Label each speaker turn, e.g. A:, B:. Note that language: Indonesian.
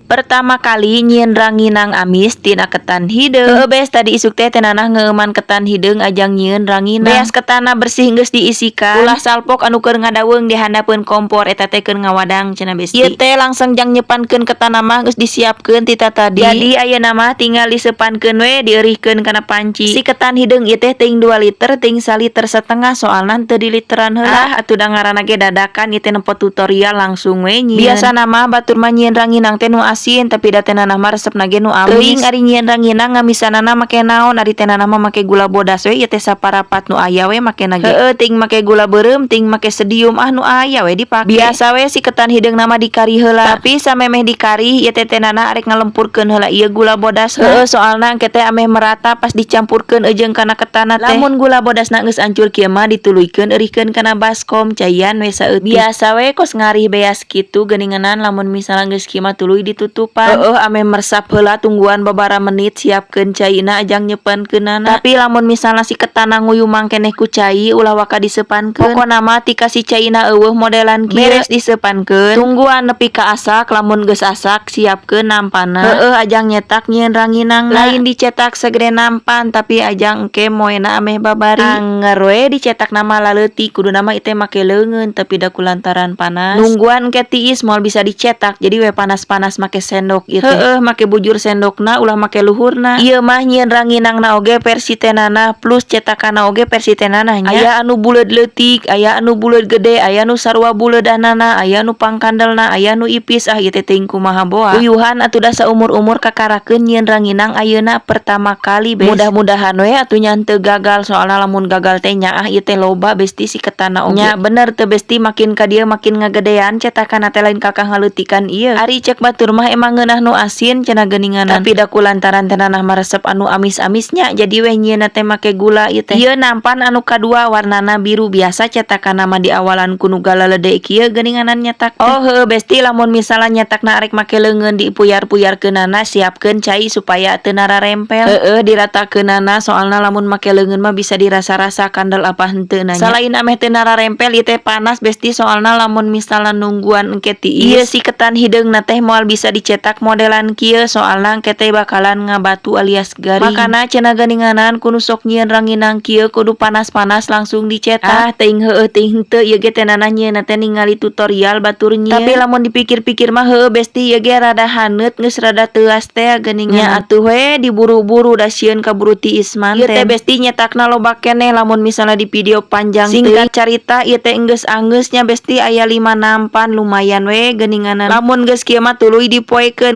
A: Pertama kali nyieun ranginang amis tina ketan hideung. Bees tadi isuk teh tenanah ngeuman ketan hideung ajang nyieun ranginang. Beas ketanna bersih geus diisikan. Ulah salpok anu keur ngadaweung di handapeun kompor eta teh keur ngawadang cenah besti. Ieu teh langsung jang nyepankeun ketanna mah geus disiapkeun ti tadi. Jadi ayeuna mah tinggal disepankeun we dieurihkeun kana panci. Si ketan hideung ieu teh teuing 2 liter teuing 1,5 liter saeunan teu di literan heula. Atuh da ngaranna ge dadakan ieu teh nempo tutorial langsung we nyieun. Biasana mah batur mah nyieun ranginang teh nu asin tapi da tenana mah resepna ge nu amis. Teuing ari nyieun ranginang ngamisanana make naon ari tenana mah make gula bodas we ieu teh saparapat nu aya we makena ge. Heueuh ting make gula beureum ting make sedium nu aya we dipake. Biasa we si ketan hideung nama dikari heula. Tapi samemeh dikari ieu teh tenana arek ngalempurkeun heula ieu gula bodas. Heueuh soalna engke teh ameh merata pas dicampurkeun eujeung kana ketanna teh. Lamun gula bodasna geus ancur kieu mah dituluykeun eurihkeun kana baskom caian we saeutik. Biasa we kos ngarih beas kitu geuninganan lamun misalna geus kieu mah tuluy ditutupan. Ame meresap heula tungguan babara menit siapkeun caina ajang nyepankeunana. Tapi lamun misalna si ketanna nguyuh mangkeneh ku cai ulah waka disepankeun. Pokona mah ti si caina eueuh modelan kieu beres disepankeun. Tungguan nepi ka asak lamun geus asak siapkeun nampana. Ajang nyetak nyieun ranginang lain dicetak segede nampan tapi ajang engke moena ameh babari. Anger we dicetak nama laleutik kudu nama iteh make leungeun tapi da kulantaran panas. Nungguan engke tiis moal bisa dicetak jadi we panas-panas make sendok ieu teh. Make bujur sendokna ulah make luhurna. Ieu mah nyieun ranginangna oge versi tenana plus cetakanna oge versi tenana nya. Aya anu buleud leutik, aya anu buleud gede, aya nu sarua buleudanana, aya nu pangkandelna, aya nu ipis ieu teh teuing kumaha boa. Uyuhan atuh da saumur-umur kakarakeun nyieun ranginang ayeuna pertama kali bes. Mudah-mudahan we atuh nya teu gagal soalna lamun gagal teh nyaah ieu teh loba besti si ketanna oge. Nya bener teu besti makin ka dieu makin ngagedean cetakanna teh lain kakang haleutikan ieu. Ari cek batur mah emang ngeunah nu asin cenah geuninganan. Tapi da kulantaran tenanah mah resep anu amis-amisnya jadi we nyieunna teh make gula ieu teh. Ieu nampan anu kadua warnana biru biasa cetakanna mah di awalan kudu galalede kieu geuninganan nyetak. Heueuh besti lamun misalnya nyetakna arek make leungeun dipuyar-puyarkeunana siapkeun cai supaya teu nararempel. Diratakeunana soalna lamun make leungeun mah bisa dirasa-rasa kandel apa henteu na nya. Salain ameh teu nararempel ieu teh panas besti soalna lamun misalna nungguan engke tiis. Ieu si ketan hideungna teh moal bisa dicetak modelan kieu soalna engke teh bakalan ngabatu alias garing. Makana cenah geuninganan kudu sok nyieun ranginang kieu kudu panas-panas langsung dicetak. Teuing heueuh teuing henteu ieu ge tenana nyieunna teh ningali tutorial batur nyieun. Tapi lamun dipikir-pikir mah heueuh besti ieu ge rada haneut geus rada teuas teh geuningan. Nya atuh we diburu-buru da sieun kaburu tiis manten. Ieu teh besti nyetakna loba keneh lamun misalnya di video panjang singkat carita ieu teh enggeus anggeusnya besti aya 5 nampan lumayan we geuninganan. Lamun geus kieu mah tuluy dipoekeun.